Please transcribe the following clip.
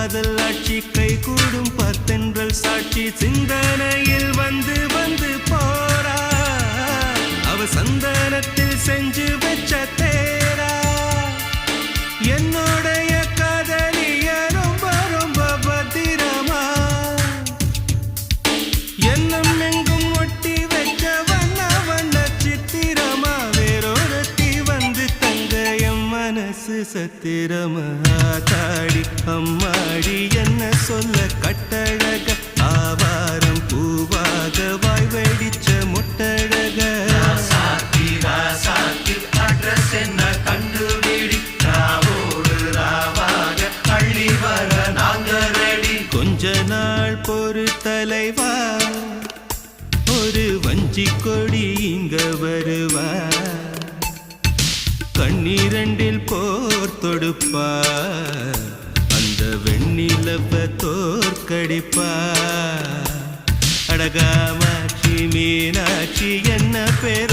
காதல் ஆட்சி கை கூடும் பத்தென்றல் சாட்சி சிந்தனையில் வந்து வந்து போறா அவ சந்தனத்தில் செஞ்சு வச்ச தேரா என்னுடைய காதலிய ரொம்ப ரொம்ப பத்திரமா என்னும் எங்கும் ஒட்டி வச்ச வண்ண வண்ண சித்திரமா வேறொருத்தி வந்து தங்க என் மனசு சத்திரமா தாடி அம்மாடி என்ன சொல்ல கட்டழக ஆவாரம் பூவாக வாய் வெடிச்ச முட்டழக அட்ரஸ் என்ன கண்டுபிடி ராவோடு ராவாக அள்ளி வர நாங்க ரெடி கொஞ்ச நாள் பொறு தலைவா ஒரு வஞ்சி கொடி இங்க வருவா கண்ணீரண்டில் போர் தொடுப்பா அந்த வெண்ணிலவ தோற்கடிப்பா அடகாமாட்சி மீனாட்சி என்ன பேர்